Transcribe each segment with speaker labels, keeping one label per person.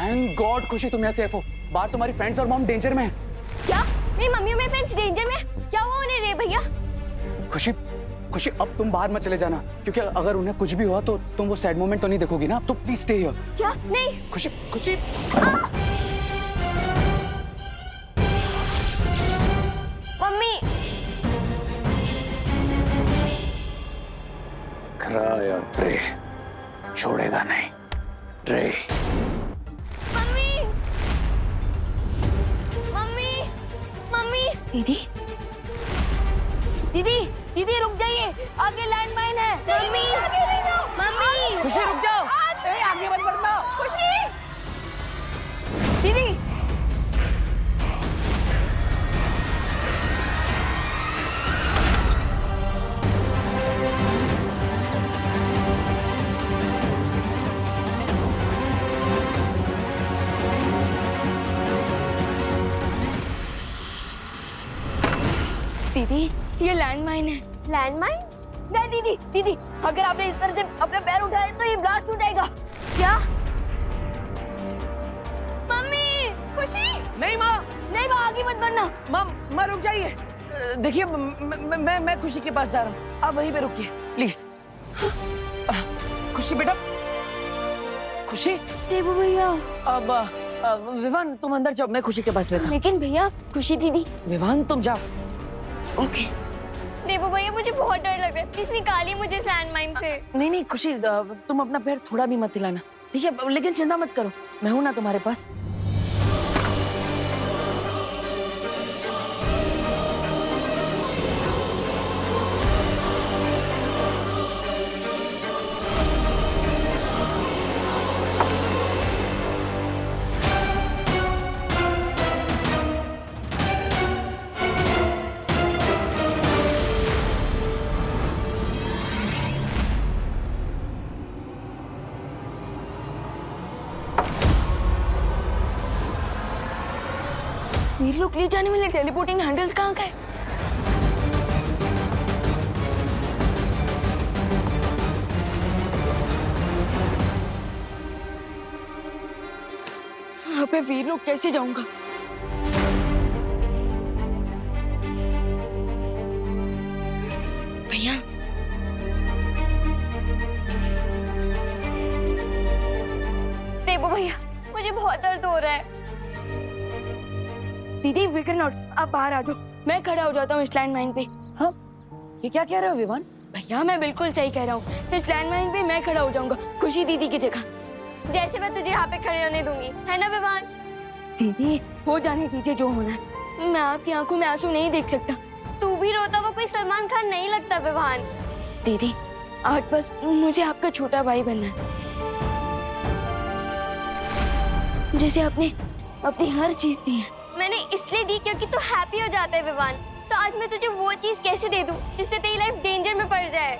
Speaker 1: Thank God खुशी तुम यहाँ सेफ हो। बाहर तुम्हारी फ्रेंड्स और मॉम डेंजर में है।
Speaker 2: क्या मेरी मम्मी और मेरे फ्रेंड्स डेंजर में? क्या हुआ उन्हें रे भैया?
Speaker 1: खुशी खुशी अब तुम बाहर मत चले जाना, क्योंकि अगर उन्हें कुछ भी हुआ तो तुम वो सैड मोमेंट तो नहीं देखोगी ना। तो प्लीज स्टे हियर।
Speaker 2: क्या? नहीं।
Speaker 1: खुशी खुशी
Speaker 2: मम्मी।
Speaker 1: क्राई और प्रे, छोड़ेगा नहीं रे।
Speaker 2: Mummy mummy mummy.
Speaker 3: दीदी दीदी दीदी रुक जाइए, आगे लैंडमाइन है।
Speaker 2: Mummy mummy.
Speaker 1: खुशी रुक जाओ।
Speaker 4: आगे मत बढ़ना।
Speaker 2: खुशी।
Speaker 3: दीदी दीदी ये लैंडमाइन है।
Speaker 2: लैंडमाइन?
Speaker 3: नहीं दीदी दीदी, अगर आपने इस तरह से अपने पैर उठाए तो ये ब्लास्ट हो जाएगा।
Speaker 2: क्या? मम्मी। खुशी।
Speaker 3: नहीं माँ आगे मत बढ़ना।
Speaker 4: माँ रुक जाइए। देखिए मैं खुशी के पास जा रहा हूँ, आप वहीं पे रुकिए प्लीज। खुशी बेटा, खुशी।
Speaker 2: देवू भैया।
Speaker 4: अब विवान तुम अंदर जाओ, मैं खुशी के पास रहता हूँ।
Speaker 3: लेकिन भैया खुशी दीदी।
Speaker 4: विवान तुम जाओ।
Speaker 3: ओके।
Speaker 2: देवू भैया मुझे बहुत डर लग रहा है, प्लीज निकालिए मुझे लैंडमाइन से।
Speaker 4: नहीं खुशी, तुम अपना पैर थोड़ा भी मत हिलाना, ठीक है? लेकिन चिंता मत करो, मैं हूं ना तुम्हारे पास।
Speaker 3: वीर लोग ले जाने वाले टेलीपोर्टिंग हैंडल्स कहाँ गए? यहाँ पे वीर लोग कैसे जाऊंगा? भैया
Speaker 2: देवू भैया मुझे बहुत दर्द हो रहा है।
Speaker 3: दीदी फिकर नॉट, आप बाहर आ जाओ, मैं खड़ा हो जाता हूँ इस लैंडमाइन पे।
Speaker 4: हाँ, ये क्या कह रहे हो विवान?
Speaker 3: भैया मैं बिल्कुल सही कह रहा हूँ, इस लैंडमाइन पे मैं खड़ा हो जाऊंगा खुशी दीदी की जगह।
Speaker 2: जैसे मैं तुझे यहाँ पे खड़े होने दूंगी, है ना विवान?
Speaker 3: दीदी हो जाने दीजिए जो होना है, मैं आपकी आंखों में आंसू नहीं देख सकता।
Speaker 2: तू भी रोता हुआ कोई सलमान खान नहीं लगता विवान।
Speaker 3: दीदी आज बस मुझे आपका छोटा भाई बनना है, जैसे आपने अपनी हर चीज दी है।
Speaker 2: मैंने इसलिए दी क्योंकि तू हैप्पी हो जाता है विवान। तो आज मैं तुझे वो चीज कैसे दे दूं जिससे तेरी लाइफ डेंजर में पड़ जाए?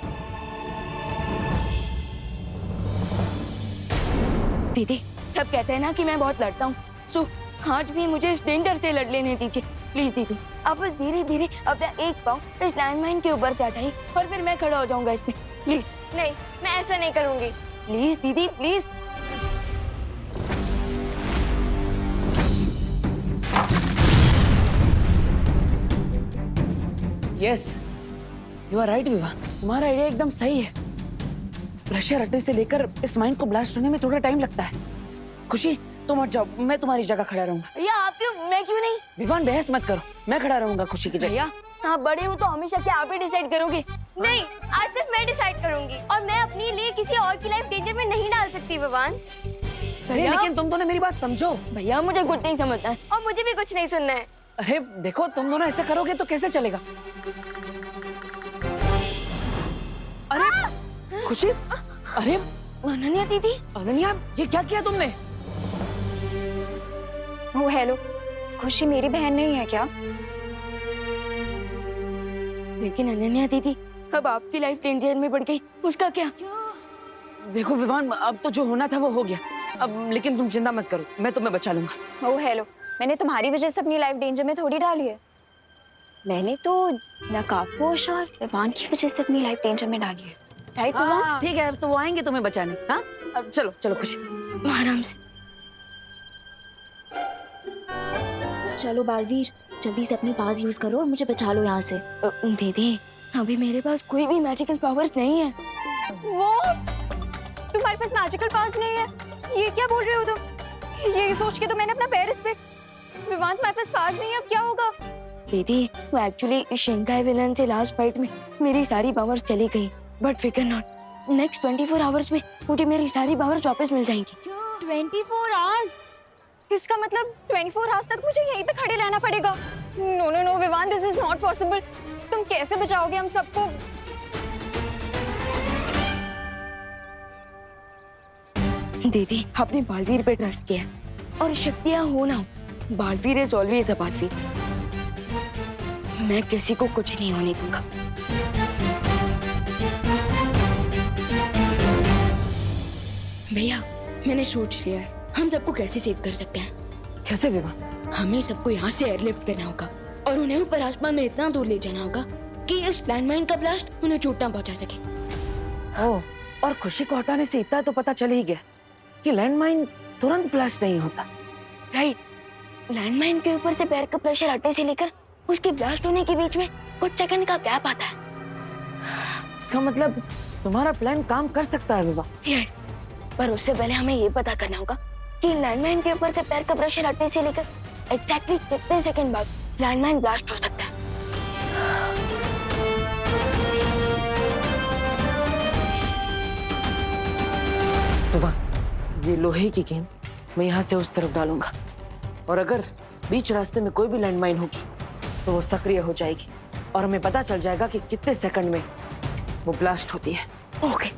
Speaker 3: दीदी सब कहते हैं ना कि मैं बहुत लड़ता हूँ, सो आज भी मुझे इस डेंजर से लड़ लेने दीजिए प्लीज। दीदी आप बस धीरे धीरे अपना एक पाँव इस लैंडमाइन के ऊपर से हटाइए और फिर मैं खड़ा हो जाऊंगा इसमें, प्लीज।
Speaker 2: नहीं मैं ऐसा नहीं करूंगी।
Speaker 3: प्लीज दीदी please.
Speaker 4: Yes you are right Vivan, तुम्हारा आइडिया एकदम सही है। प्रेशर हटने से लेकर इस माइंड को ब्लास्ट होने में थोड़ा टाइम लगता है। खुशी तुम हट जाओ, मैं तुम्हारी जगह खड़ा रहूंगा।
Speaker 3: भैया आप क्यों, मैं क्यों नहीं?
Speaker 4: विवान बहस मत करो, मैं खड़ा रहूंगा खुशी की जगह।
Speaker 3: भैया आप बड़े हो तो हमेशा क्या आप ही डिसाइड करोगे?
Speaker 2: नहीं आज सिर्फ मैं डिसाइड करूंगी और मैं अपने लिए किसी और की लाइफ डेंजर में नहीं डाल सकती विवान।
Speaker 4: अरे लेकिन तुम दोनों मेरी बात समझो।
Speaker 3: भैया मुझे कुछ नहीं समझना है।
Speaker 2: और मुझे भी कुछ नहीं सुनना है।
Speaker 4: अरे देखो तुम दोनों ऐसे करोगे तो कैसे चलेगा? अरे खुशी, अरे
Speaker 3: अनन्या दीदी।
Speaker 4: अनन्या ये क्या किया तुमने?
Speaker 2: ओ हेलो, खुशी मेरी बहन नहीं है क्या?
Speaker 3: लेकिन अनन्या दीदी अब आपकी लाइफ डेंजर में पड़ गई, उसका क्या?
Speaker 4: देखो विवान अब तो जो होना था वो हो गया, अब लेकिन तुम चिंता मत करो, मैं तुम्हें बचा लूंगा।
Speaker 5: ओ हेलो, मैंने तुम्हारी वजह से अपनी लाइफ डेंजर में थोड़ी डाली है। मैंने तो नकाबपोश और विवान की वजह से अपनी लाइफ डेंजर में डाली है, राइट विवान?
Speaker 4: ठीक है, अब तो वो आएंगे तुम्हें बचाने। हाँ अब चलो चलो खुशी।
Speaker 3: आराम से।
Speaker 5: चलो बालवीर, जल्दी से अपनी पास यूज करो और मुझे बचा लो यहाँ से।
Speaker 3: दीदी अभी मेरे पास कोई भी मैजिकल पावर्स नहीं है।
Speaker 5: वो तुम्हारे पास मैजिकल पास नहीं है? ये क्या बोल रहे हो तुम? ये सोच के तो मैंने अपना पैर इस पे। विवान तुम्हारे पास पास नहीं है, अब क्या होगा?
Speaker 3: दीदी वो एक्चुअली शिंकाई विलन से लास्ट फाइट में मेरी सारी पावर्स चली गई, बट फिकर नॉट, नेक्स्ट 24 आवर्स में मुझे मेरी सारी पावर्स वापस मिल जाएंगी।
Speaker 5: 24 आवर्स? इसका मतलब 24 आवर्स तक मुझे यहीं पे खड़े रहना पड़ेगा? No no no Vivan, this is not possible. तुम कैसे बचाओगे हम सबको?
Speaker 3: दीदी आपने बालवीर पे ट्रस्ट किया और शक्तियां हो ना हो, Baalveer is always a Baalveer. मैं किसी को कुछ नहीं होने दूंगा। भैया मैंने सोच लिया है, हम सबको कैसे सेव कर सकते हैं।
Speaker 4: कैसे विवा?
Speaker 3: हमें सबको यहाँ से एयरलिफ्ट करना होगा और उन्हें ऊपर आसमान में इतना दूर ले जाना होगा कि इस लैंडमाइन का ब्लास्ट उन्हें चोट ना पहुंचा सके।
Speaker 4: ओह, और खुशी को हटाने से इतना तो पता चल ही गया कि लैंडमाइन तुरंत ब्लास्ट नहीं होता।
Speaker 3: राइट, लैंडमाइन के ऊपर से पैर का प्रेशर हटने से लेकर उसके ब्लास्ट होने के बीच में कुछ सेकंड का गैप आता है।
Speaker 4: इसका मतलब तुम्हारा प्लान काम कर सकता है विवा।
Speaker 3: यस, पर उससे पहले हमें ये पता करना होगा कि लैंडमाइन के ऊपर से पैर का प्रेशर हटने से लेकर एग्जैक्टली कितने सेकंड बाद लैंडमाइन ब्लास्ट हो सकता है।
Speaker 4: विवा, ये लोहे की गेंद मैं यहाँ से उस तरफ डालूंगा और अगर बीच रास्ते में कोई भी लैंडमाइन होगी तो वो सक्रिय हो जाएगी और हमें पता चल जाएगा कि कितने सेकंड में वो ब्लास्ट होती है।
Speaker 3: ओके,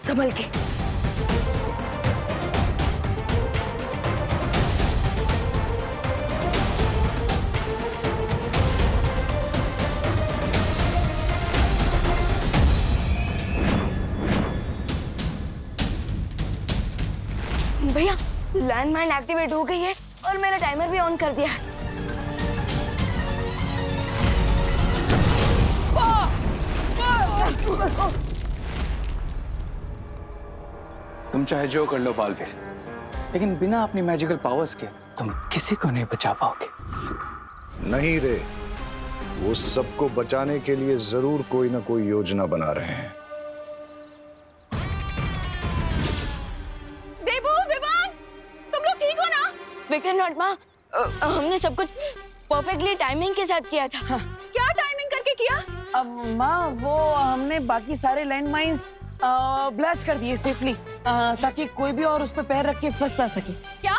Speaker 3: संभल के। भैया लैंडमाइन एक्टिवेट हो गई है और मैंने टाइमर भी ऑन कर दिया है।
Speaker 1: तुम चाहे जो कर लो बालवीर, लेकिन बिना अपनी मैजिकल पावर्स के तुम किसी को नहीं बचा पाओगे।
Speaker 6: नहीं रे, वो सबको बचाने के लिए जरूर कोई ना कोई योजना बना रहे हैं।
Speaker 5: देबू, विवान, तुम लोग ठीक हो ना?
Speaker 3: फिकर नॉट माँ, हमने सब कुछ परफेक्टली टाइमिंग के साथ किया था। हाँ।
Speaker 5: क्या टाइमिंग करके किया?
Speaker 4: अब माँ वो हमने बाकी सारे लैंडमाइंस ब्लास्ट कर दिए सेफली ताकि कोई भी और उस पर पैर रख के फंस ना सके।
Speaker 5: क्या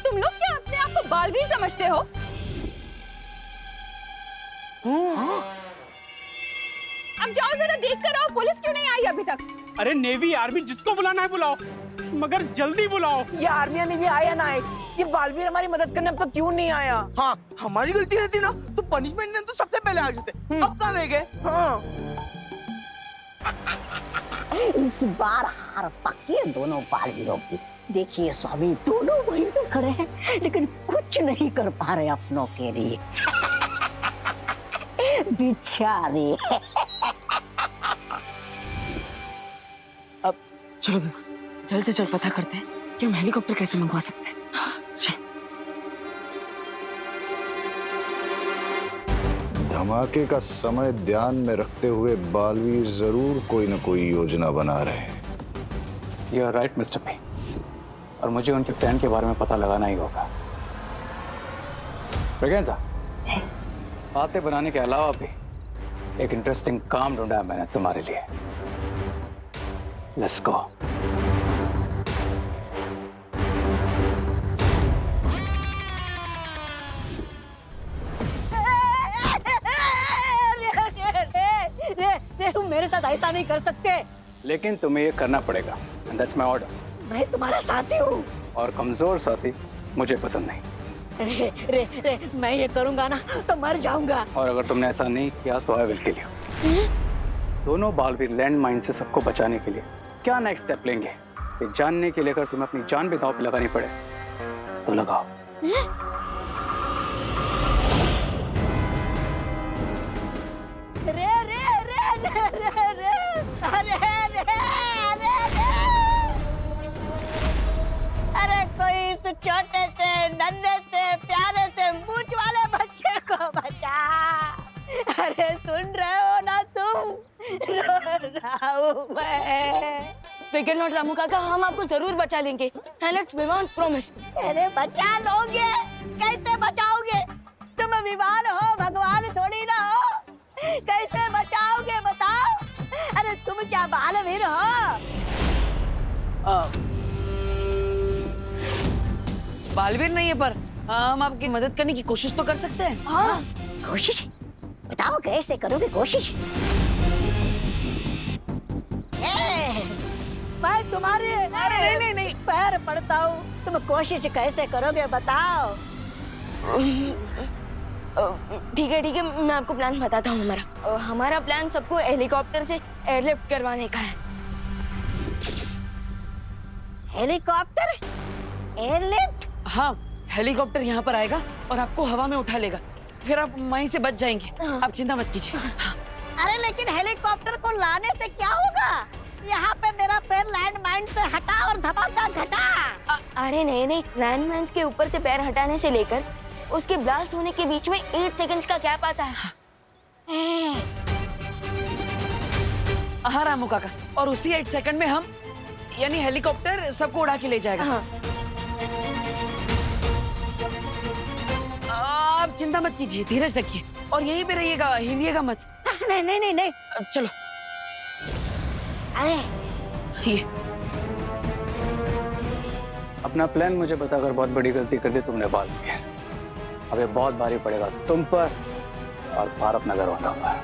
Speaker 5: तुम लोग क्या अपने आप को बालवीर समझते हो? अब जाओ जरा देख कर आओ, पुलिस क्यों नहीं आई अभी तक?
Speaker 7: अरे नेवी आर्मी जिसको बुलाना है बुलाओ, मगर जल्दी बुलाओ।
Speaker 8: ये आर्मी नेवी आया ना आए, ये बालवीर हमारी मदद करने अब तक क्यों नहीं आया?
Speaker 7: हाँ, हमारी गलती रहती ना तो पनिशमेंट ने तो सबसे पहले आ जाते। अब कहाँ रह गए? हाँ।
Speaker 9: इस बार हार पक्की है दोनों बालवीरों की। देखिए स्वामी, दोनों वहीं तो खड़े हैं लेकिन कुछ नहीं कर पा रहे अपनों के लिए। बेचारे।
Speaker 4: अब चलो जल्द से जल्द पता करते हैं कि हम हेलीकॉप्टर कैसे मंगवा सकते हैं। चल।
Speaker 6: धमाके का समय ध्यान में रखते हुए बालवीर जरूर कोई ना कोई योजना बना रहे हैं।
Speaker 1: You are right mister P, और मुझे उनके प्लान के बारे में पता लगाना ही होगा। ब्रिगेंजा, बातें बनाने के अलावा भी एक इंटरेस्टिंग काम ढूंढा है मैंने तुम्हारे लिए। Let's go.
Speaker 9: तुम मेरे साथ ऐसा नहीं कर सकते।
Speaker 1: लेकिन तुम्हें ये करना पड़ेगा, एंड दैट्स माय ऑर्डर।
Speaker 9: मैं तुम्हारा साथी हूँ।
Speaker 1: और कमजोर साथी मुझे पसंद नहीं।
Speaker 9: रे रे रे, मैं ये करूंगा ना तो मर जाऊंगा।
Speaker 1: और अगर तुमने ऐसा नहीं किया तो आई विल किल यू। दोनों बालवीर लैंड माइन से सबको बचाने के लिए क्या नेक्स्ट स्टेप लेंगे, ये जानने के लिए अगर तुम्हें अपनी जान भी दांव पे लगानी पड़े तो लगाओ।
Speaker 9: रे रे रे रे रे रे, अरे रे रे रे, अरे कोई इस छोटे से
Speaker 3: फिकर नॉट रामू काका, हम आपको जरूर बचा लेंगे। Let's Vivan, promise.
Speaker 9: अरे बचा लोगे? कैसे बचाओगे? तुम विमान हो, भगवान थोड़ी ना हो। कैसे बचाओगे बताओ? अरे तुम क्या बालवीर हो?
Speaker 4: बालवीर नहीं है, पर हम आपकी मदद करने की कोशिश तो कर सकते हैं।
Speaker 3: हाँ,
Speaker 9: कोशिश? बताओ कैसे करोगे कोशिश? मैं तुम्हारे नहीं पैर पड़ता हूँ, तुम कोशिश कैसे करोगे बताओ?
Speaker 3: ठीक है, मैं आपको प्लान बताता हूँ हमारा। हमारा प्लान सबको हेलीकॉप्टर से एयरलिफ्ट करवाने का है।
Speaker 9: हेलीकॉप्टर? एयरलिफ्ट?
Speaker 4: हाँ, हेलीकॉप्टर यहाँ पर आएगा और आपको हवा में उठा लेगा, फिर आप वहीं से बच जाएंगे। आप चिंता मत कीजिए।
Speaker 9: अरे लेकिन हेलीकॉप्टर को लाने से क्या होगा? यहाँ पे मेरा पैर लैंड माइन से हटा और धमाका घटा।
Speaker 3: अरे नहीं, लैंड माइन्स के ऊपर से पैर हटाने से लेकर उसके ब्लास्ट होने के बीच में 8 सेकंड्स का गैप आता है।
Speaker 4: हाँ रामू काका, और उसी 8 सेकंड में हम यानी हेलीकॉप्टर सबको उड़ा के ले जाएगा।
Speaker 3: हाँ।
Speaker 4: आप चिंता मत कीजिए, धीरज रखिए और यहीं पे रहिएगा, हिलिएगा मत।
Speaker 9: नहीं।
Speaker 4: चलो।
Speaker 9: अरे
Speaker 4: ये
Speaker 1: अपना प्लान मुझे बताकर बहुत बड़ी गलती कर दी तुमने बाद में। अब ये बहुत भारी पड़ेगा तुम पर और भारत नगर वालों पर।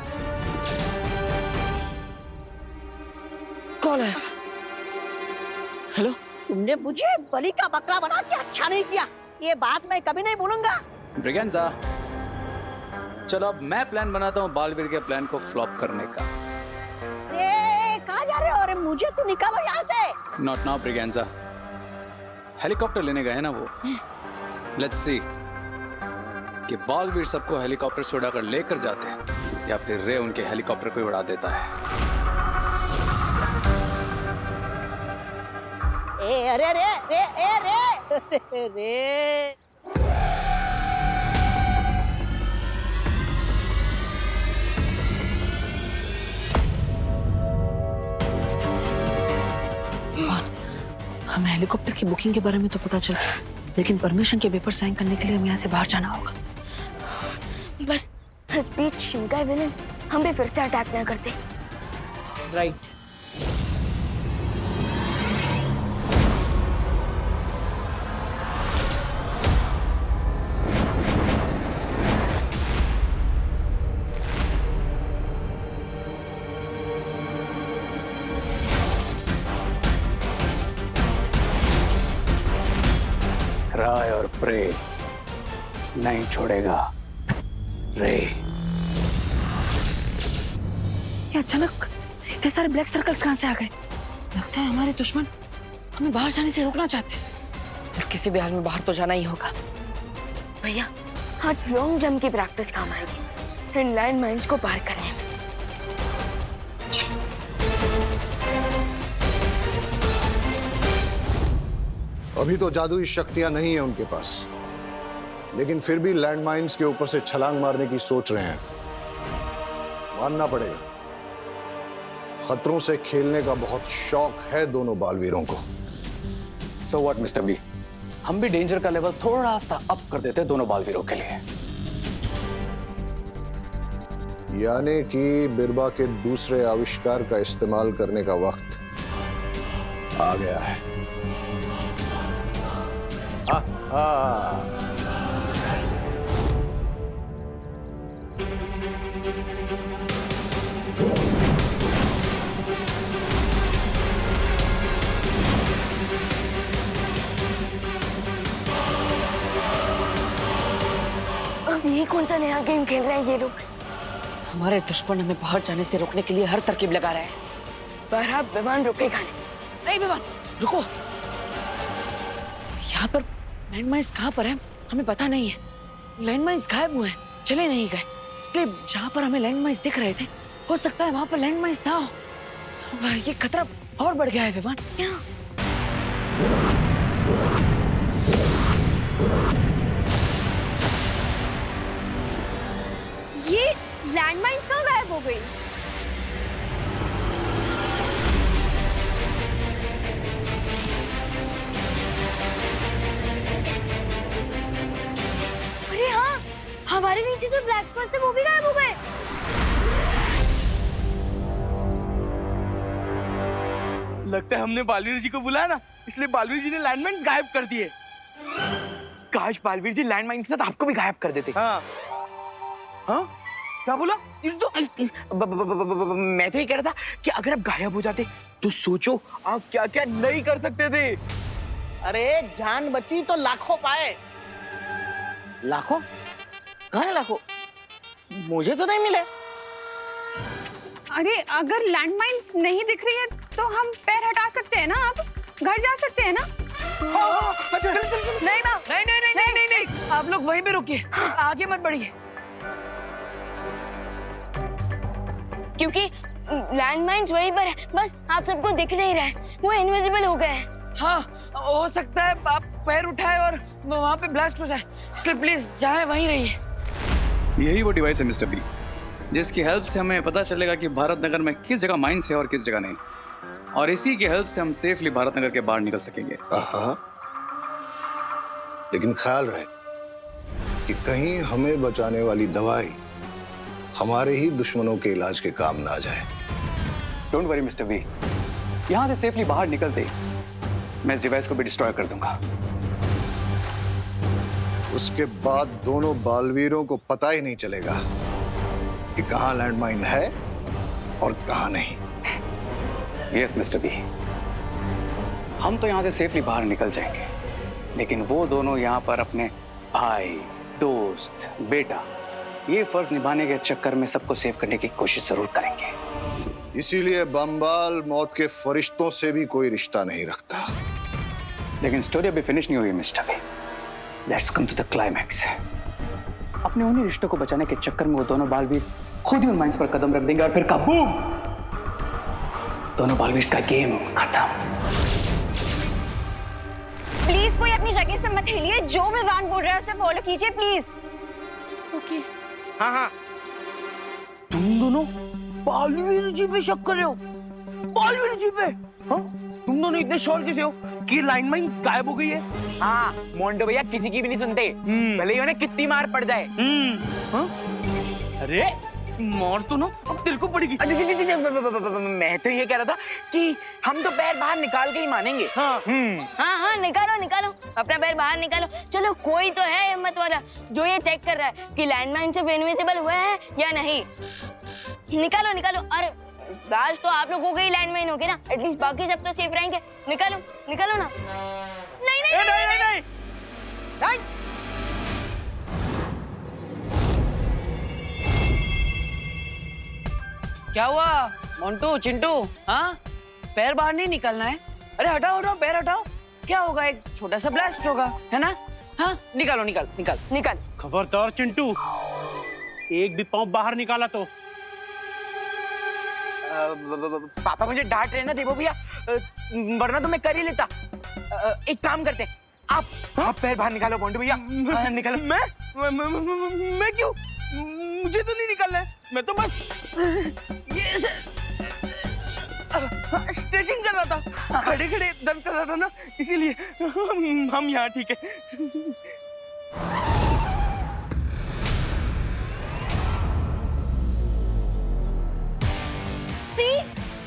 Speaker 4: कॉल है। हेलो,
Speaker 9: तुमने मुझे बलि का बकरा बना के अच्छा नहीं किया, ये बात मैं कभी नहीं भूलूंगा।
Speaker 1: ब्रिगेंजा, चलो अब मैं प्लान बनाता हूँ बालवीर के प्लान को फ्लॉप करने का।
Speaker 9: अरे कहाँ जा रहे हो? अरे मुझे तो निकालो यहाँ से।
Speaker 1: नॉट नाउ ब्रिगेंजा, हेलीकॉप्टर लेने गए हैं ना वो। लेट्स सी कि बालवीर सबको हेलीकॉप्टर से उड़ाकर लेकर जाते हैं या फिर रे उनके हेलीकॉप्टर को उड़ा देता है।
Speaker 9: अरे रे।
Speaker 4: हमें हेलीकॉप्टर की बुकिंग के बारे में तो पता चल गया, लेकिन परमिशन के पेपर साइन करने के लिए हमें यहाँ से बाहर जाना होगा।
Speaker 3: बस इस बीच शिंकाई विलेन हम भी फिर से अटैक ना करते।
Speaker 4: राइट।
Speaker 1: राय और प्रे नहीं छोड़ेगा रे।
Speaker 4: ये अचानक इतने सारे ब्लैक सर्कल्स कहाँ से आ गए? लगता है हमारे दुश्मन हमें बाहर जाने से रोकना चाहते हैं। और किसी भी हाल में बाहर तो जाना ही होगा।
Speaker 3: भैया, आज लॉन्ग जंप की प्रैक्टिस काम आएगी इन लैंड माइन्स को पार करने में।
Speaker 6: अभी तो जादुई शक्तियां नहीं है उनके पास, लेकिन फिर भी लैंड माइन्स के ऊपर से छलांग मारने की सोच रहे हैं। मानना पड़ेगा, खतरों से खेलने का बहुत शौक है दोनों बालवीरों को।
Speaker 1: सो व्हाट मिस्टर बी, हम भी डेंजर का लेवल थोड़ा सा अप कर देते दोनों बालवीरों के लिए।
Speaker 6: यानी कि बिरबा के दूसरे आविष्कार का इस्तेमाल करने का वक्त आ गया है।
Speaker 3: अब ये कौन सा नया गेम खेल रहे हैं ये लोग?
Speaker 4: हमारे दुश्मन हमें बाहर जाने से रोकने के लिए हर तरकीब लगा रहे हैं।
Speaker 3: पर अब विमान रुकेगा नहीं।
Speaker 4: नहीं विमान, रुको। यहाँ पर लैंड माइन्स कहाँ पर है हमें पता नहीं है। लैंड माइन्स गायब हुए हैं, चले नहीं गए, इसलिए जहाँ पर हमें लैंड माइन्स दिख रहे थे हो सकता है वहां पर लैंड माइन्स था। ये खतरा और बढ़ गया है विमान।
Speaker 5: ये लैंडमाइंस कहाँ गायब हो गई?
Speaker 2: पीछे जो ब्लैक स्पॉट्स थे वो भी गायब हो गए।
Speaker 7: लगता है हमने बालवीर जी को बुलाया ना, इसलिए बालवीर जी ने लैंडमाइंस गायब कर दिए।
Speaker 8: काश बालवीर जी लैंडमाइन के साथ आपको भी गायब कर देते।
Speaker 7: हाँ हाँ, क्या बोला?
Speaker 8: ये तो मैं तो ये कह रहा था कि अगर आप गायब हो जाते तो सोचो आप क्या क्या नहीं कर सकते थे।
Speaker 7: अरे जान बची तो लाखों पाए।
Speaker 8: लाखों? कहाँ है लाखों? मुझे तो नहीं मिले।
Speaker 5: अरे अगर लैंडमाइंस नहीं दिख रही है तो हम पैर हटा सकते हैं ना, आप घर जा सकते हैं ना।
Speaker 4: नहीं ना, नहीं नहीं नहीं नहीं नहीं नहीं, आप लोग वहीं पे रुकिए, आगे मत बढ़िए।
Speaker 3: क्योंकि लैंडमाइंस वहीं पर है, बस आप सबको दिख नहीं रहा है, वो इनविजिबल हो गए हैं।
Speaker 4: हाँ, हो सकता है आप पैर उठाए और वहाँ पे ब्लास्ट हो जाए, इसलिए प्लीज जाए वहीं रहिए।
Speaker 1: यही वो डिवाइस है मिस्टर बी, जिसकी हेल्प से हमें पता चलेगा कि भारत नगर में किस जगह माइंस है और किस जगह नहीं, और इसी की हेल्प से हम सेफली भारत नगर के बाहर निकल सकेंगे।
Speaker 6: लेकिन ख्याल रहे कि कहीं हमें बचाने वाली दवाई हमारे ही दुश्मनों के इलाज के काम ना आ जाए।
Speaker 1: डोंट वरी मिस्टर बी, यहाँ से सेफली बाहर निकलते मैं इस डिवाइस को भी डिस्ट्रॉय कर दूंगा।
Speaker 6: उसके बाद दोनों बालवीरों को पता ही नहीं चलेगा कि कहाँ लैंडमाइन है और कहाँ नहीं।
Speaker 1: यस मिस्टर बी, हम तो यहाँ से सेफली बाहर निकल जाएंगे, लेकिन वो दोनों यहाँ पर अपने भाई, दोस्त, बेटा, ये फर्ज निभाने के चक्कर में सबको सेव करने की कोशिश जरूर करेंगे।
Speaker 6: इसीलिए बमबाल मौत के फरिश्तों से भी कोई रिश्ता नहीं रखता।
Speaker 1: लेकिन स्टोरी अभी फिनिश नहीं हुई mister B, let's come to the climax. अपने उन्हीं रिश्तों को बचाने के चक्कर में वो दोनों बालवीर खुद ही उन माइंस पर कदम रख देंगे और फिर काबूम, दोनों बालवीर का गेम खत्म।
Speaker 5: प्लीज कोई अपनी जगह से मत हिलिए, जो विवान बोल रहा है उसे फॉलो कीजिए प्लीज। ओके।
Speaker 7: हाँ हाँ,
Speaker 8: तुम दोनों बालवीर जी पे शक कर रहे हो?
Speaker 7: बालवीर जी पे? हाँ, तुम दोनों इतने श्योर कैसे हो कि लाइनमाइन गायब हो गई है?
Speaker 8: हाँ, मोंडो भैया किसी की भी नहीं सुनते, भले ही उन्हें कितनी मार पड़ जाए।
Speaker 7: हाँ? अरे मार तो ना अब दिल को पड़ेगी।
Speaker 8: मैं तो ये कह रहा था कि हम तो पैर बाहर निकाल के ही मानेंगे।
Speaker 7: हाँ
Speaker 3: हाँ हाँ, निकालो निकालो, अपना पैर बाहर निकालो। चलो, कोई तो है हिम्मत वाला जो ये चेक कर रहा है कि लैंडमाइन सिर्फ इनविजिबल हुआ है या नहीं। निकालो निकालो। अरे राज तो आप लोगों के ही लैंडमाइन होगी ना, एटलीस्ट बाकी सब तो सेफ रहेंगे। निकालो निकालो ना। नहीं नहीं
Speaker 7: नहीं नहीं नहीं, नहीं।
Speaker 4: क्या हुआ मोंटू, चिंटू? हाँ, पैर बाहर नहीं निकलना है? अरे हटाओ हटाओ, पैर हटाओ, क्या होगा, एक छोटा सा ब्लास्ट होगा, है ना? हाँ, निकालो निकाल निकाल निकाल।
Speaker 7: खबरदार चिंटू, एक भी पाँव बाहर निकाला तो।
Speaker 8: पापा मुझे डांट रहे ना देवो भैया, वरना तो मैं कर ही लेता। एक काम करते, आप पैर बाहर निकालो मोंटू भैया। निकालो।
Speaker 7: मैं क्यों? मुझे तो नहीं निकालना है, मैं तो बस ये स्ट्रेचिंग कर रहा था, खड़े खड़े दर्द कर रहा था ना, इसीलिए हम यहाँ ठीक है।
Speaker 2: सी,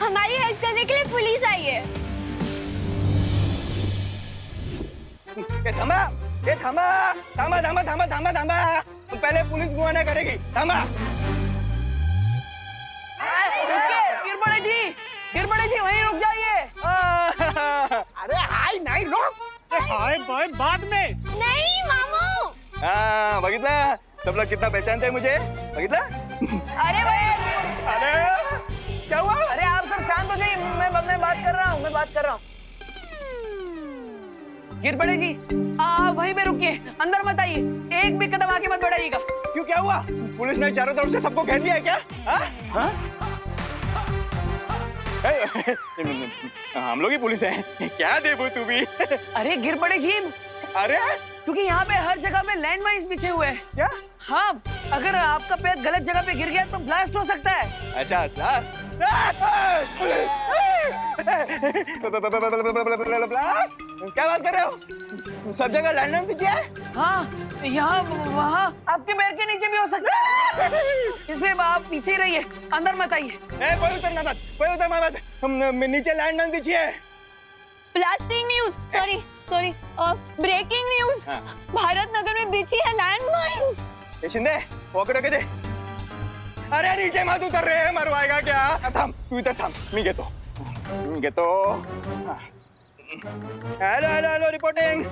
Speaker 2: हमारी हेल्प करने के लिए पुलिस आई है।
Speaker 7: थामा, ये थामा, थामा थामा थामा थामा थामा, पहले पुलिस बुआना करेगी। थामा।
Speaker 4: गिरबड़े जी वहीं रुक जाइए।
Speaker 7: अरे हाय नहीं रुक, हाय बाय बाद में।
Speaker 2: नहीं मामू।
Speaker 7: हाँ बगितला, सब लोग कितना पहचानते हैं मुझे, बगितला?
Speaker 4: अरे भाई,
Speaker 7: अरे क्या हुआ?
Speaker 4: अरे आप सब शांत हो जाइए, मैं बात कर रहा हूँ, गिरबड़े जी वहीं पे रुकिए, अंदर मत आइए, एक भी कदम आगे मत बढ़ाइएगा।
Speaker 7: क्यों, क्या हुआ? पुलिस ने चारों तरफ से सबको घेर लिया है क्या? हाँ? हम लोग ही पुलिस हैं। क्या देबू तू भी?
Speaker 4: अरे गिरबड़े जी,
Speaker 7: अरे
Speaker 4: क्योंकि यहाँ पे हर जगह पे लैंडमाइंस बिछे हुए हैं।
Speaker 7: क्या?
Speaker 4: हाँ, अगर आपका पैर गलत जगह पे गिर गया तो ब्लास्ट हो सकता है।
Speaker 7: अच्छा
Speaker 8: क्या बात कर रहे हो? सब जगह लैंडमाइन पीछे है?
Speaker 4: हाँ, यहाँ वहाँ आपके पैर के नीचे भी हो सकता है, इसलिए आप पीछे ही रहिए, अंदर मत आइए।
Speaker 8: कोई उतर मत, कोई उतर मत, हम नीचे लैंडमाइन पीछे है।
Speaker 5: Blasting news, sorry sorry, breaking news, Bharat Nagar में बिछी है लैंड माइन्स।
Speaker 8: ये शिंदे पकड़ो के दे। अरे नीचे मत उतर रहे, मरवाएगा क्या? थांब, तू इधर थांब, मी घेतो। हेलो हेलो हेलो, रिपोर्टिंग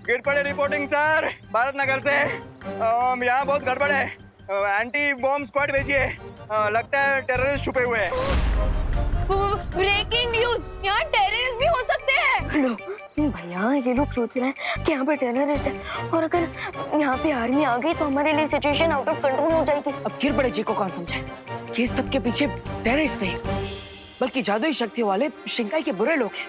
Speaker 8: गिरपड़े रिपोर्टिंग सर, भारत नगर से। यहाँ बहुत गड़बड़ है, एंटी बॉम्ब स्क्वाड भेजिए, लगता है टेररिस्ट छुपे हुए हैं।
Speaker 5: ब्रेकिंग न्यूज, यहाँ टेररिस्ट भी हो सकते हैं।
Speaker 3: लो भैया, ये लोग सोच रहे हैं कि यहाँ पे टेररिस्ट है, और अगर यहाँ पे आर्मी आ गई तो हमारे लिए सिचुएशन आउट ऑफ कंट्रोल हो जाएगी।
Speaker 4: अब गिरपड़े जी को कौन समझाए? ये सबके पीछे टेररिस्ट नहीं, बल्कि जादुई शक्तियों वाले शिंकाई के बुरे लोग हैं।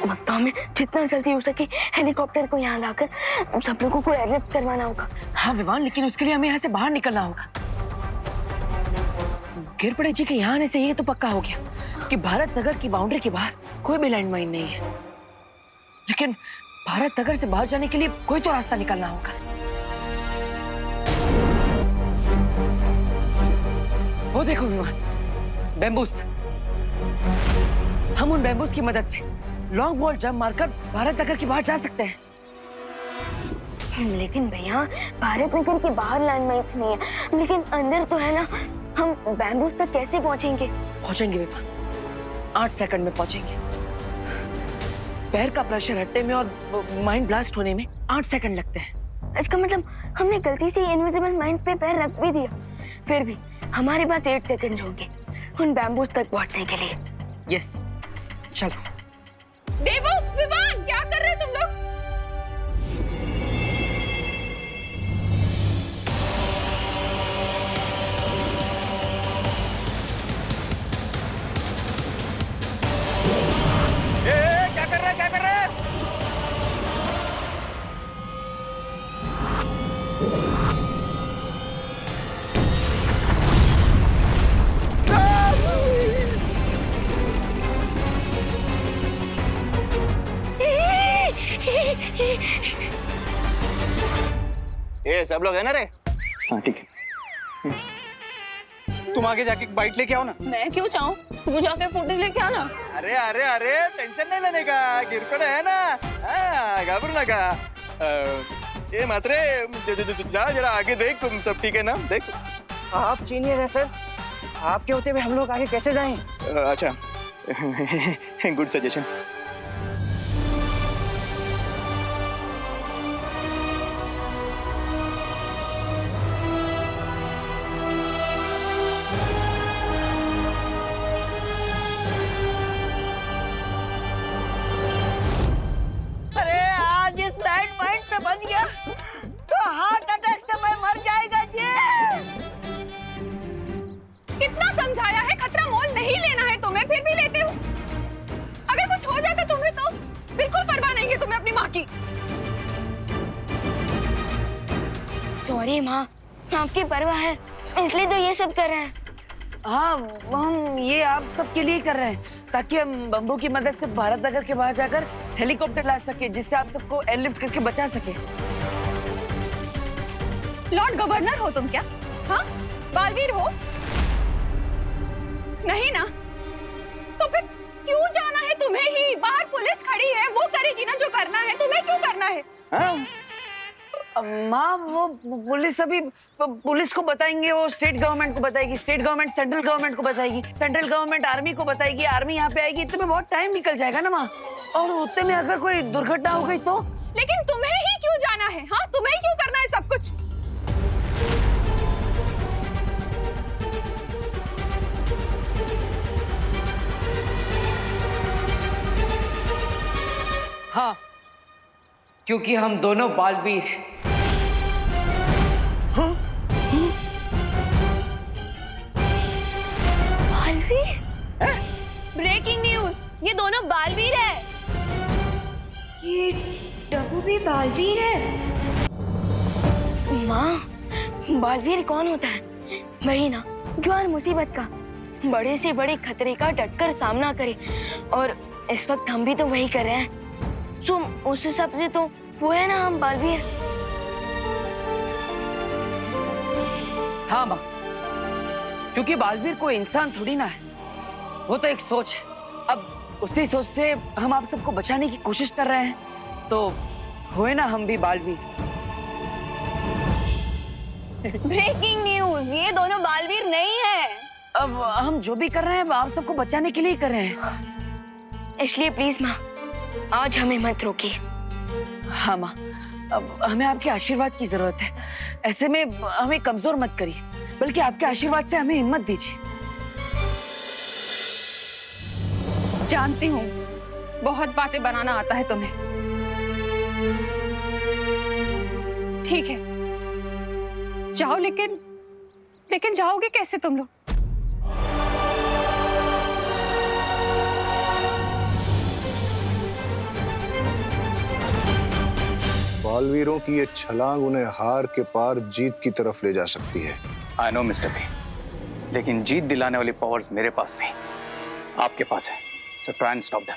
Speaker 3: लगता हमें जितना जल्दी हो सके हेलीकॉप्टर को यहाँ लाकर सब लोगों को एयरलिफ्ट करवाना होगा।
Speaker 4: हाँ विमान, लेकिन उसके लिए हमें यहाँ से बाहर निकलना होगा। गिरपड़े जी के यहाँ आने से ये तो पक्का हो गया कि भारत नगर की बाउंड्री के बाहर कोई भी लैंडमाइन नहीं है, लेकिन भारत नगर से बाहर जाने के लिए कोई तो रास्ता निकलना होगा। वो देखो विमान, बैम्बूस। हम उन बैम्बूस की मदद से लॉन्ग बॉल जंप मारकर भारत नगर के बाहर जा सकते हैं।
Speaker 3: लेकिन भैया, भारत नगर के बाहर लैंडमाइन्स नहीं है, लेकिन अंदर तो है ना। हम बैम्बूस तक कैसे पहुंचेंगे?
Speaker 4: पहुंचेंगे विमान, 8 सेकंड में पहुंचेंगे। पैर का प्रेशर हटने में और माइंड ब्लास्ट होने में 8 सेकंड लगते हैं।
Speaker 3: इसका मतलब हमने गलती से इनविजिबल माइंड पे पैर रख भी दिया, फिर भी हमारे पास 8 सेकंड होंगे उन बैम्बूस तक पहुंचने के लिए।
Speaker 4: यस, चलो।
Speaker 5: देवो, विमान, क्या कर रहे हो तुम लोग?
Speaker 8: क्या कर रहा है, क्या कर रहा है? ये सब लोग है ना रे? हाँ ठीक है। तुम आगे जाके बाइट लेके आओ ना।
Speaker 5: मैं क्यों चाहूँ? तू जाके फुटेज लेके आना।
Speaker 8: अरे अरे अरे, टेंशन नहीं लेने का, गिरपड़े है ना, घबरू ना का। ये मात्रे जा जरा आगे देख, तुम सब ठीक है ना? देख,
Speaker 7: आप सीनियर है सर, आपके होते हुए हम लोग आगे कैसे जाएं?
Speaker 8: अच्छा, गुड सजेशन।
Speaker 9: अरे आज इस लैंडमाइन से बन गया तो हार्ट अटैक से मैं मर जाएगा जी।
Speaker 5: कितना समझाया है, खतरा मोल नहीं लेना है तुम्हें, फिर भी लेते हो। अगर कुछ हो जाता तुम्हें तो बिल्कुल परवाह नहीं है तुम्हें अपनी माँ की।
Speaker 3: सॉरी माँ, आपकी परवाह है इसलिए तो ये सब कर रहे हैं।
Speaker 4: हाँ, हम ये आप सबके लिए कर रहे हैं ताकि हम बम्बू की मदद से भारत नगर के बाहर जाकर हेलीकॉप्टर ला सके, जिससे आप सबको एयरलिफ्ट करके बचा सके।
Speaker 5: लॉर्ड गवर्नर हो तुम क्या? हाँ, बालवीर हो? नहीं ना? तो फिर क्यों जाना है तुम्हें ही? बाहर पुलिस खड़ी है, वो करेगी ना जो करना है, तुम्हें क्यों करना है?
Speaker 8: हाँ?
Speaker 4: माँ, वो पुलिस अभी पुलिस को बताएंगे, वो स्टेट गवर्नमेंट को बताएगी, स्टेट गवर्नमेंट सेंट्रल गवर्नमेंट को बताएगी, सेंट्रल गवर्नमेंट आर्मी को बताएगी, आर्मी यहाँ पे आएगी, इतने में बहुत टाइम निकल जाएगा ना माँ। और उतने में अगर कोई दुर्घटना हो गई तो?
Speaker 5: लेकिन तुम्हें ही क्यों जाना है? हाँ, तुम्हें क्यों करना है सब कुछ?
Speaker 4: हाँ, क्योंकि हम दोनों बालवीर हैं।
Speaker 2: बालवीर? ब्रेकिंग न्यूज, ये दोनों बालवीर है।
Speaker 3: ये डब्बू भी बालवीर है? माँ, बालवीर कौन होता है? वही ना, जो हर मुसीबत का बड़े से बड़े खतरे का डटकर सामना करे, और इस वक्त हम भी तो वही कर रहे हैं। सो उस हिसाब से तो वो है ना, हम बालवीर।
Speaker 4: हाँ माँ, क्योंकि बालवीर कोई इंसान थोड़ी ना है, वो तो एक सोच है। अब उसी सोच से हम आप सबको बचाने की कोशिश कर रहे हैं, तो हुए ना हम भी बालवीर।
Speaker 5: ब्रेकिंग न्यूज, ये दोनों बालवीर नहीं है।
Speaker 4: अब हम जो भी कर रहे हैं आप सबको बचाने के लिए ही कर रहे हैं।
Speaker 3: इसलिए प्लीज माँ, आज हमें मत रोकिए।
Speaker 4: हाँ माँ, अब हमें आपके आशीर्वाद की जरूरत है। ऐसे में हमें कमजोर मत करिए, बल्कि आपके आशीर्वाद से हमें हिम्मत दीजिए।
Speaker 5: जानती हूँ बहुत बातें बनाना आता है तुम्हें। ठीक है, जाओ, लेकिन जाओगे कैसे तुम लोग?
Speaker 6: बालवीरों की ये छलांग उन्हें हार के पार जीत की तरफ ले जा सकती है।
Speaker 1: आई नो मिस्टर बी, लेकिन जीत दिलाने वाली पावर्स मेरे पास नहीं, आपके पास है। So try and stop them.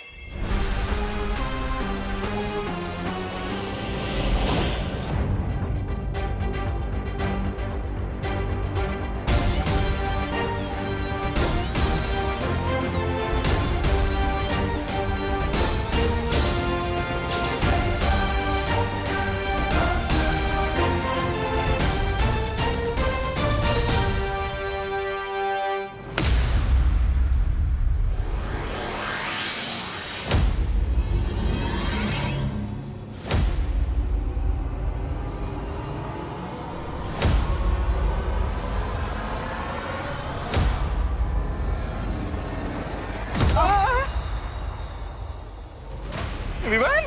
Speaker 8: Vivan,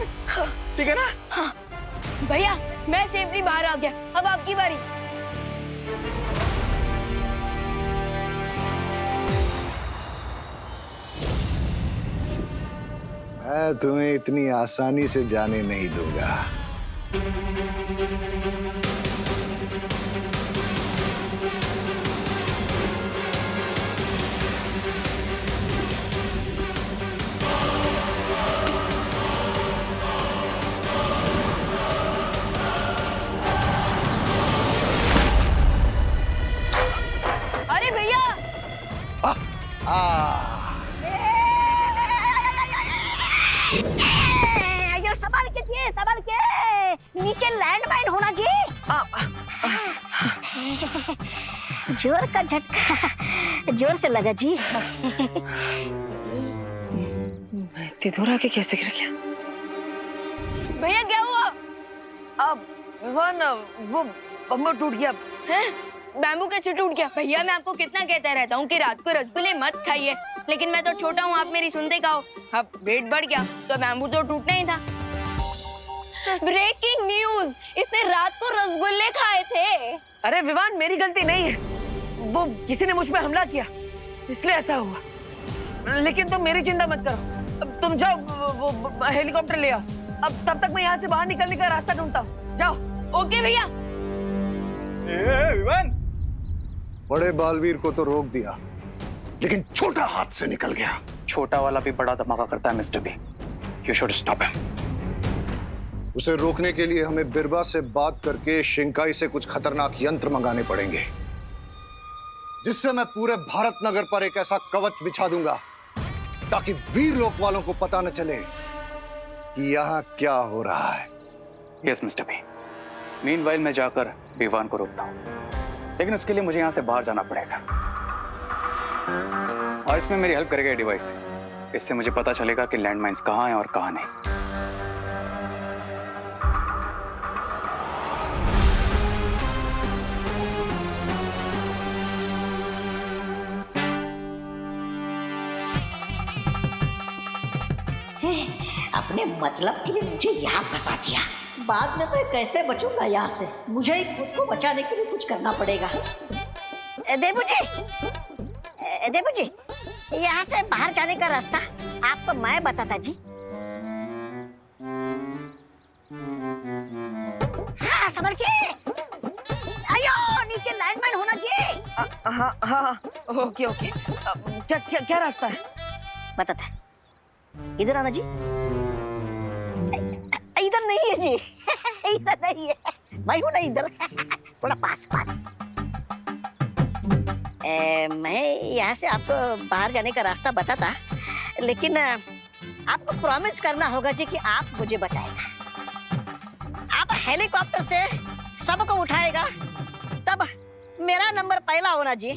Speaker 8: ठीक है ना?
Speaker 3: भैया, मैं सेफली बाहर आ गया, अब आपकी बारी।
Speaker 6: मैं तुम्हें इतनी आसानी से जाने नहीं दूंगा।
Speaker 3: अरे भैया,
Speaker 9: ये संभाल के जी, संभाल के, नीचे लैंडमाइन होना जी। जोर का झटका जोर से लगा जी।
Speaker 4: इतनी दूर आके कैसे गिर गया?
Speaker 3: भैया क्या हुआ?
Speaker 4: अब विवान, वो बम्बू टूट गया।
Speaker 3: हैं? बैम्बू कैसे टूट गया? भैया, मैं आपको कितना कहता रहता हूँ कि रात को रसगुल्ले मत खाइए, लेकिन मैं तो छोटा हूँ, आप मेरी सुनते का हो। अब वेट बढ़ गया तो बैम्बू तो टूटना ही था।
Speaker 5: ब्रेकिंग न्यूज, इसने रात को रसगुल्ले खाए थे।
Speaker 4: अरे विवान, मेरी गलती नहीं है, वो किसी ने मुझ पे हमला किया इसलिए ऐसा हुआ। लेकिन तुम मेरी चिंता मत करो, अब तुम जाओ, वो हेलीकॉप्टर ले आओ। अब तब तक मैं यहाँ से बाहर निकलने का रास्ता ढूंढता हूँ। जाओ।
Speaker 3: ओके भैया।
Speaker 8: विवान,
Speaker 6: बड़े बालवीर को तो रोक दिया, लेकिन छोटा हाथ से निकल गया।
Speaker 1: छोटा वाला भी बड़ा धमाका करता है mister B, you should stop him.
Speaker 6: उसे रोकने के लिए हमें बिरबा से बात करके शिंकाई से कुछ खतरनाक यंत्र मंगाने पड़ेंगे, जिससे मैं पूरे भारत नगर पर एक ऐसा कवच बिछा दूंगा ताकि वीर लोक वालों को पता न चले कि यहाँ क्या हो रहा है।
Speaker 1: Yes mister B. मीनवाइल मैं जाकर विवान को रोकता हूँ, लेकिन उसके लिए मुझे यहाँ से बाहर जाना पड़ेगा, और इसमें मेरी हेल्प करेगा ये डिवाइस। इससे मुझे पता चलेगा कि लैंडमाइंस कहाँ हैं और कहाँ नहीं।
Speaker 9: अपने मतलब के लिए मुझे यहाँ फंसा दिया, बाद में मैं कैसे बचूंगा यहाँ से? मुझे ही खुद को बचाने के लिए कुछ करना पड़ेगा। देबू जी, यहाँ से बाहर जाने का रास्ता आपको मैं बताता जी। हाँ, संभल के। आयो, नीचे लैंडमाइन होना चाहिए।
Speaker 4: हाँ हाँ, ओके ओके। क्या क्या क्या रास्ता है?
Speaker 9: बताता है, इधर आना जी। इधर नहीं है जी, इधर नहीं है, मैं हूं ना इधर, थोड़ा पास पास। मैं यहाँ से आपको बाहर जाने का रास्ता बताता, लेकिन आपको प्रॉमिस करना होगा जी कि आप मुझे बचाएगा। आप हेलीकॉप्टर से सबको उठाएगा, तब मेरा नंबर पहला होना जी।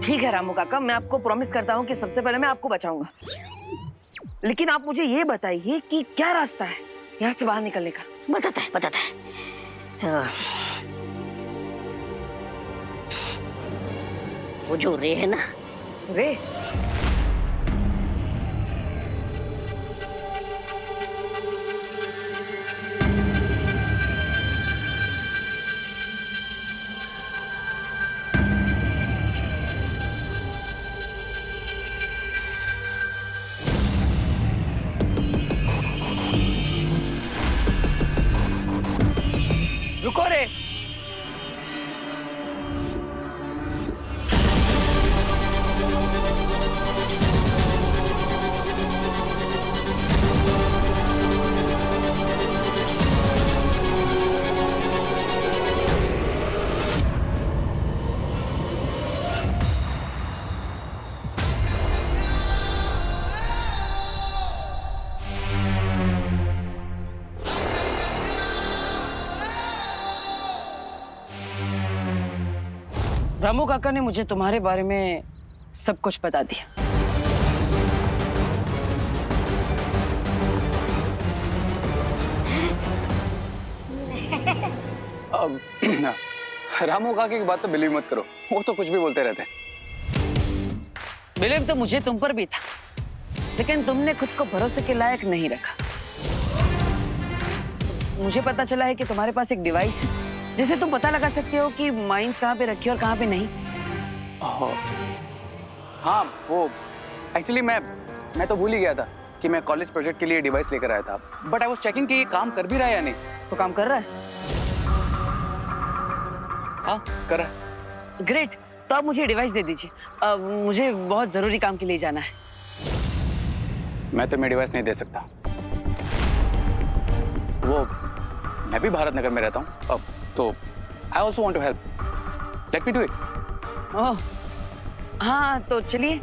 Speaker 4: ठीक है रामू काका, मैं आपको प्रॉमिस करता हूँ कि सबसे पहले मैं आपको बचाऊंगा। लेकिन आप मुझे ये बताइए कि क्या रास्ता है यहाँ से बाहर निकलने का?
Speaker 9: बताता है, बताता है। वो जो रे है ना,
Speaker 4: रे?
Speaker 1: रुको रे।
Speaker 4: रामू काका ने मुझे तुम्हारे बारे में सब कुछ बता दिया।
Speaker 1: रामू काके की बात तो बिलीव मत करो, वो तो कुछ भी बोलते रहते हैं।
Speaker 4: बिलीव तो मुझे तुम पर भी था, लेकिन तुमने खुद को भरोसे के लायक नहीं रखा। मुझे पता चला है कि तुम्हारे पास एक डिवाइस है जिससे तुम पता लगा सकते हो कि माइंस कहाँ पे रखी और कहाँ पे नहीं।
Speaker 1: हाँ, वो एक्चुअली मैं तो भूल ही गया था कि मैं कॉलेज प्रोजेक्ट के लिए डिवाइस लेकर आया था, बट आई वाज चेकिंग कि ये काम कर भी रहा है या नहीं।
Speaker 4: तो काम कर रहा है?
Speaker 1: हाँ, कर रहा है।
Speaker 4: ग्रेट, तो आप मुझे डिवाइस दे दीजिए। मुझे बहुत जरूरी काम के लिए जाना है।
Speaker 1: मैं तुम्हें डिवाइस नहीं दे सकता। वो मैं भी भारत नगर में रहता हूँ अब, तो I also want to help. Let me do it.
Speaker 4: Oh हाँ, तो चलिए।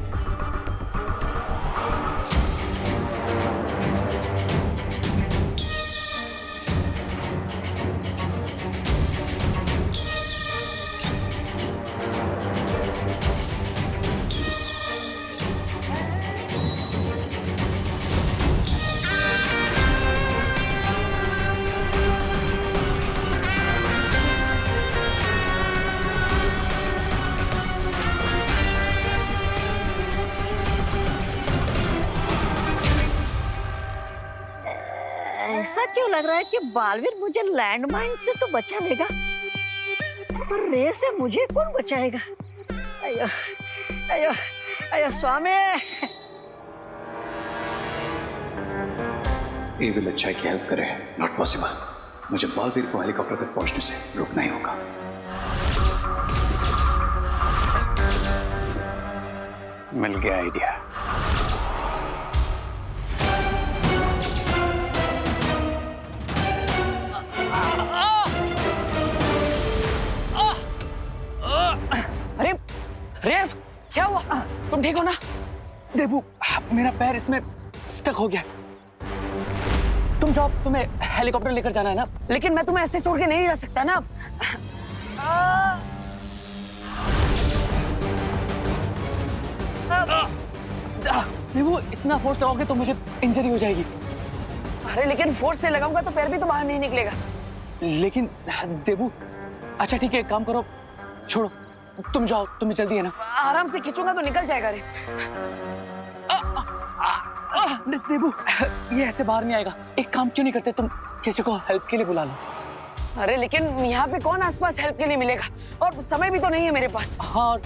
Speaker 9: ऐसा क्यों लग रहा है कि बालवीर मुझे लैंडमाइन से तो बचा लेगा, पर रे से मुझे कौन बचाएगा? अयो अयो अयो स्वामी।
Speaker 1: ये विल अच्छा की हेल्प करे, नॉट पॉसिबल। मुझे बालवीर को हेलीकॉप्टर तक पहुंचने से रुकना ही होगा। मिल गया आइडिया।
Speaker 4: अरे रे, क्या हुआ? तुम ठीक हो ना?
Speaker 1: देबू, मेरा पैर इसमें स्टक हो गया। तुम जाओ, तुम्हें हेलीकॉप्टर लेकर जाना है ना।
Speaker 4: लेकिन मैं तुम्हें ऐसे छोड़ के नहीं जा सकता ना।
Speaker 1: देबू, इतना फोर्स लगाओगे तो मुझे इंजरी हो जाएगी।
Speaker 4: अरे लेकिन फोर्स से लगाऊंगा तो पैर भी तो बाहर नहीं निकलेगा।
Speaker 1: लेकिन देबू, अच्छा ठीक है, एक काम करो, छोड़ो, तुम जाओ, तुम्हें जल्दी है ना।
Speaker 4: आराम से खींचूंगा तो निकल जाएगा रे।
Speaker 1: देबू, ये ऐसे बाहर नहीं आएगा। एक काम क्यों नहीं करते, तुम किसी को हेल्प के लिए बुला लो।
Speaker 4: अरे लेकिन यहाँ पे कौन आसपास हेल्प के लिए मिलेगा, और समय भी तो नहीं है मेरे पास।
Speaker 1: हाँ,